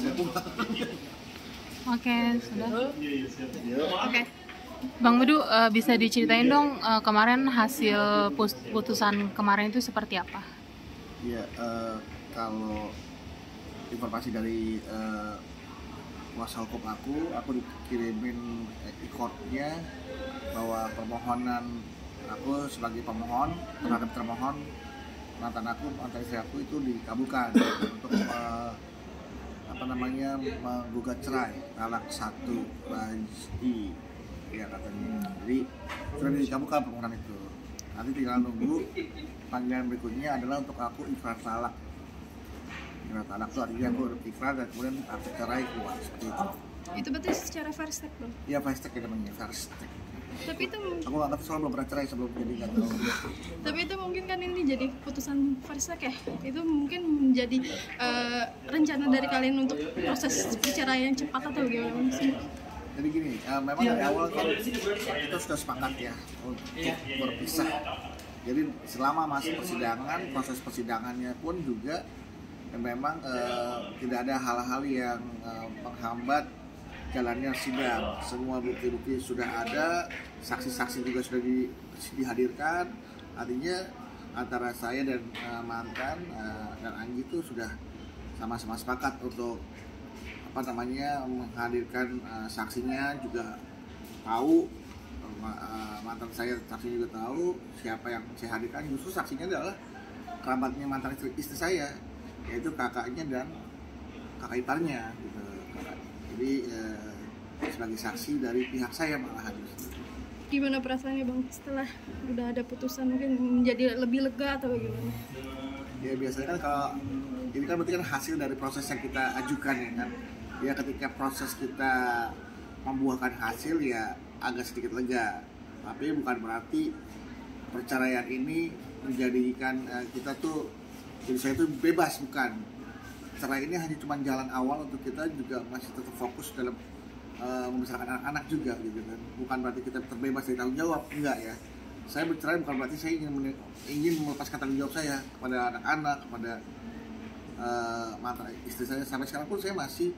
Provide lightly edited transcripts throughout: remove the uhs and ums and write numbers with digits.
saya pulang. Oke, sudah. Oke. Bang Bedu, bisa diceritain dong kemarin hasil putusan kemarin itu seperti apa? Iya, kalau informasi dari kuasa hukum aku dikirimin e-courtnya bahwa permohonan aku sebagai pemohon terhadap termohon mantan istri aku itu dikabulkan untuk menggugat cerai talak 1 Raj'i ya katanya. Jadi sudah dikabulkan permohonan itu. Nanti tinggal nunggu panggilan berikutnya adalah untuk aku ikrar talak. Ikrar talak itu artinya aku ikrar dan kemudian aku cerai keluar seperti itu. Itu berarti secara first step bang? Iya first step ya namanya first step. Tapi itu aku nggak ngerti soal belum pernah cerai sebelum jadi nggak tahu. Tapi itu mungkin kan ini jadi keputusan first step ya? Itu mungkin menjadi rencana dari kalian untuk proses perceraian cepat atau gimana sih? Jadi gini, memang dari awal kan kita sudah sepakat ya untuk berpisah. Jadi selama masa persidangan, proses persidangannya pun juga memang tidak ada hal-hal yang menghambat jalannya sidang. Semua bukti-bukti sudah ada, saksi-saksi juga sudah dihadirkan. Artinya antara saya dan mantan dan Anggi itu sudah sama-sama sepakat untuk menghadirkan saksinya, juga tahu mantan saya saksi juga tahu siapa yang saya hadirkan. Justru saksinya adalah kerabatnya mantan istri saya, yaitu kakaknya dan kakak iparnya gitu. Jadi sebagai saksi dari pihak saya malahan. Gimana perasaannya bang setelah udah ada putusan, mungkin menjadi lebih lega atau bagaimana? Ya biasanya kan kalau ini kan berarti kan hasil dari proses yang kita ajukan ya kan. Ya ketika proses kita membuahkan hasil ya agak sedikit lega. Tapi bukan berarti perceraian ini menjadikan kita tuh jadi saya tuh bebas, bukan. Cerai ini hanya cuma jalan awal untuk kita juga masih tetap fokus dalam membesarkan anak-anak juga gitu kan. Bukan berarti kita terbebas dari tanggung jawab, enggak ya. Saya bercerai bukan berarti saya ingin melepaskan tanggung jawab saya kepada anak-anak, kepada mantan istri saya. Sampai sekarang pun saya masih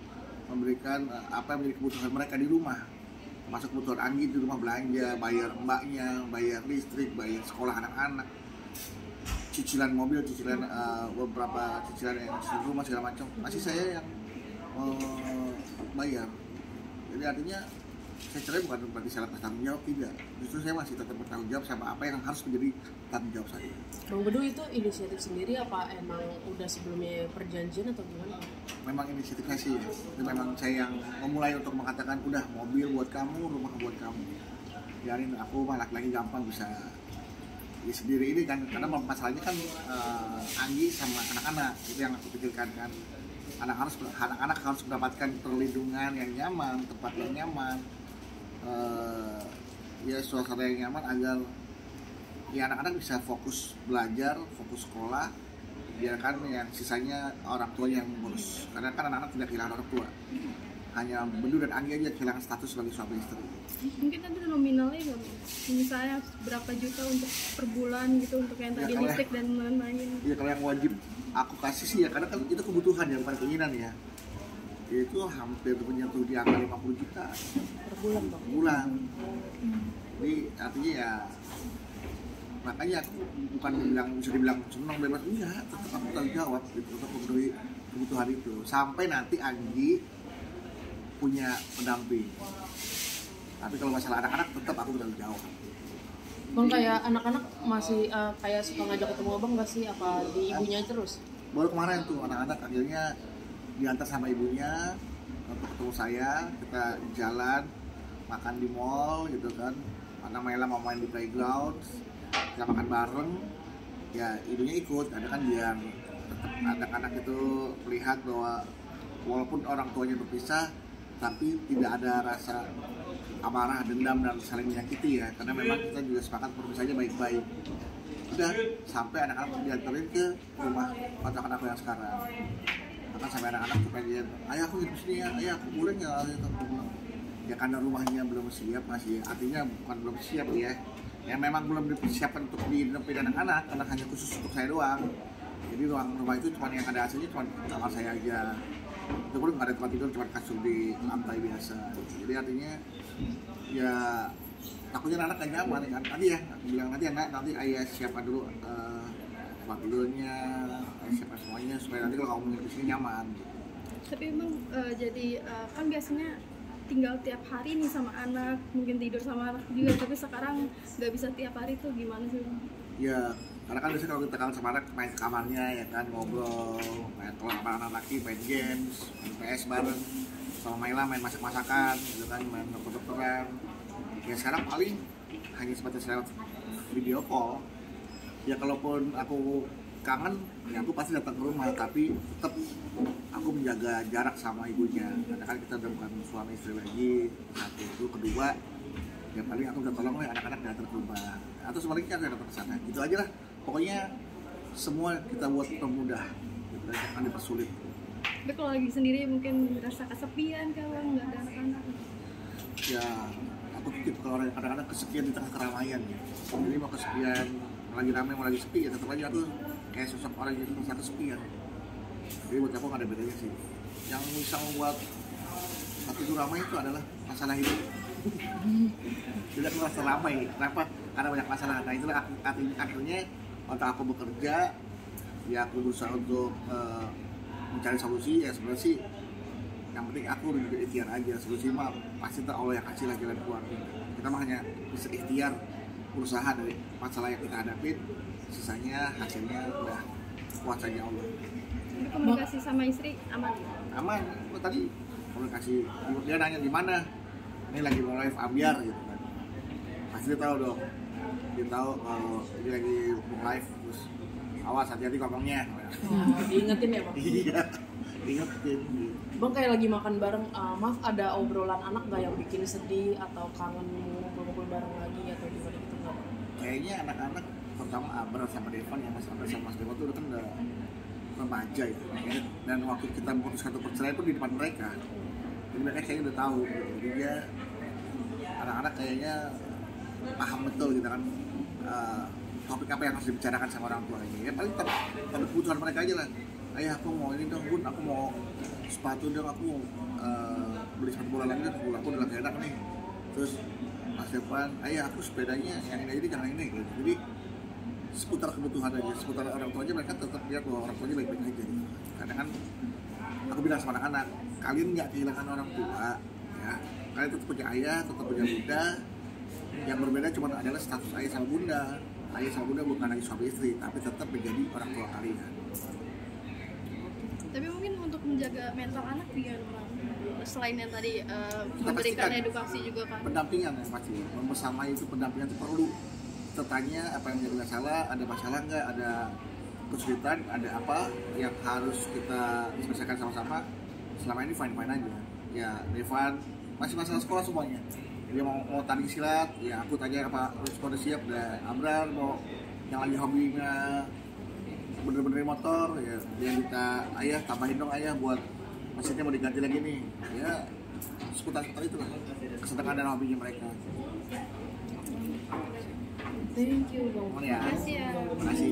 memberikan apa yang menjadi kebutuhan mereka di rumah, termasuk kebutuhan Anggi di rumah, belanja, bayar mbaknya, bayar listrik, bayar sekolah anak-anak, cicilan mobil, cicilan beberapa cicilan yang di rumah segala macam masih saya yang bayar. Jadi artinya saya cerai bukan berarti saya lepas tanggung jawab, tidak. Justru saya masih tetap bertanggung jawab sama apa yang harus menjadi tanggung jawab saya. Bang Bedu itu inisiatif sendiri apa emang udah sebelumnya perjanjian atau gimana? Memang inisiatif saya sih. Itu memang saya yang memulai untuk mengatakan udah mobil buat kamu, rumah buat kamu. Biarin aku mah laki-laki gampang bisa ya sendiri ini kan, karena masalahnya kan Anggi sama anak-anak itu yang aku pikirkan kan. Anak-anak harus mendapatkan perlindungan yang nyaman, tempat yang nyaman, ya suasana yang nyaman agar ya anak-anak bisa fokus belajar, fokus sekolah, biarkan yang sisanya orang tua yang mengurus. Karena kan anak-anak tidak kehilangan orang tua, hanya Bedu dan Anggi aja kehilangan status sebagai suami istri. Mungkin ada nominalnya nggak, misalnya berapa juta untuk per bulan gitu untuk yang tadi listrik dan lain-lain? Iya, kalau yang wajib aku kasih sih ya, karena kan itu kebutuhan ya, bukan keinginan ya. Itu hampir menyentuh di angka 50 juta Per bulan bang? Per bulan. Jadi artinya ya, makanya aku bukan bisa dibilang senang bebas, enggak, tetap aku tanggung jawab gitu untuk memenuhi kebutuhan itu sampai nanti Anggi punya pendamping. Tapi kalau masalah anak-anak tetap aku bertanggung jawab. Bang, kayak anak-anak masih kayak suka ngajak ketemu abang nggak sih? Apa di ibunya terus? Baru kemarin tuh anak-anak akhirnya diantar sama ibunya untuk ketemu saya. Kita jalan, makan di mall gitu kan. Anak Mela mau main di playground, kita makan bareng. Ya ibunya ikut, karena kan biar tetap anak-anak itu melihat bahwa walaupun orang tuanya berpisah, tapi tidak ada rasa amarah, dendam, dan saling menyakiti ya, karena memang kita juga sepakat berpisahnya baik-baik. Udah sampai anak-anak diantarin ke rumah kontrakan aku yang sekarang. Bahkan sampai anak-anak kepengen, ayah aku hidup sini ya, ayah aku boleh nggak? Ya karena rumahnya belum siap, masih artinya bukan belum siap ya, yang memang belum dipersiapkan untuk dihidupi anak-anak, karena hanya khusus untuk saya doang. Jadi ruang rumah itu cuma yang ada AC-nya cuma kamar saya aja. itu pun nggak ada tempat tidur, cuma kasur di lantai biasa. Jadi artinya ya takutnya anak gak nyaman kan, tadi ya aku bilang nanti ayah siapkan dulu tempat tidurnya, ayah siapkan semuanya supaya nanti kalau kamu menginap di sini nyaman. Tapi emang jadi kan biasanya tinggal tiap hari nih sama anak, mungkin tidur sama anak juga, tapi sekarang nggak bisa tiap hari tuh gimana sih Bang? Ya karena kan biasanya kalau kita kangen sama anak main ke kamarnya ya kan, ngobrol, main kalau sama anak laki main games, main PS bareng, sama Maila main masak-masakan gitu kan, main dokter-dokteran. Ya sekarang paling hanya sebatas lewat video call. Ya kalaupun aku kangen, ya aku pasti datang ke rumah, tapi tetap aku menjaga jarak sama ibunya karena kan kita udah bukan suami istri lagi. Satu itu, kedua ya paling aku udah tolong anak-anak datang ke rumah atau sebaliknya aku datang ke sana, gitu aja lah. Pokoknya semua kita buat permudah, gitu, jangan dipersulit. Tapi kalau lagi sendiri mungkin merasa kesepian kalau nggak ada anak-anak. Ya aku tipe kalau orang kadang-kadang kesepian di tengah keramaian ya. Jadi mau kesepian, mau lagi ramai mau lagi sepi ya tetap aja aku kayak sosok orang yang merasa kesepian. Jadi buat aku nggak ada bedanya sih. Yang bisa membuat hati itu ramai itu adalah masalah hidup. Jadi aku merasa ramai. Kenapa? Karena banyak masalah. Nah itulah akhirnya waktu aku bekerja, ya aku berusaha untuk mencari solusi. Ya sebenarnya sih yang penting aku udah ikhtiar aja. Solusi mah pasti Allah yang kasih lah jalan keluar. Kita mah hanya bisa ikhtiar, berusaha dari masalah yang kita hadapin. Sisanya hasilnya udah kuasanya Allah. Tapi komunikasi sama istri aman? Aman. Tadi komunikasi, dia nanya di mana, ini lagi mau live ambiar gitu kan, pasti dia tahu dong, dia tahu kalau ini lagi mau live, terus awas hati-hati ngomongnya. Diingetin ya Bang? Iya, diingetin. Bang kayak lagi makan bareng, maaf ada obrolan anak nggak yang bikin sedih atau kangen ngumpul-ngumpul bareng lagi atau gimana gitu nggak? Kayaknya anak-anak terutama Abrar sama Devan ya, Mas Abrar sama Mas Devan tuh kan udah remaja ya, dan waktu kita memutuskan untuk perceraian pun di depan mereka, jadi mereka kayaknya udah tahu gitu. Jadi dia anak-anak kayaknya paham betul gitu kan topik apa yang harus dibicarakan sama orang tuanya. Ya paling tapi kebutuhan mereka aja lah. Ayah aku mau ini dong Bun, aku mau sepatu dong, aku mau beli sepatu bola lagi dong, bola aku udah lagi enak nih. Terus Mas Devan, ayah aku sepedanya yang ini aja jangan ini gitu. Jadi seputar kebutuhan aja, seputar orang tuanya mereka tetap lihat bahwa orang tuanya baik-baik aja gitu. Karena kan aku bilang sama anak-anak, kalian nggak kehilangan orang tua ya, kalian tetap punya ayah, tetap punya bunda. Yang berbeda cuma adalah status ayah sama bunda. Ayah sama bunda bukan lagi suami istri, tapi tetap menjadi orang tua kalian. Tapi mungkin untuk menjaga mental anak gimana Bang? Selain yang tadi memberikan edukasi juga kan? Pendampingan yang pasti, bersama itu pendampingan itu perlu. Kita tanya apa yang menjadi masalah, ada masalah nggak, ada kesulitan, ada apa yang harus kita selesaikan sama-sama. Selama ini fine-fine aja. Ya Devan masih masalah sekolah semuanya. Dia mau tanding silat, ya aku tanya apa udah siap. Dan Abrar mau yang lagi hobinya bener-bener motor, ya dia minta ayah tambahin dong ayah buat mesinnya mau diganti lagi nih. Ya seputar-seputar itu lah kesenangan dan hobinya mereka. Thank you Bang. Ya. Makasih ya. Terima kasih.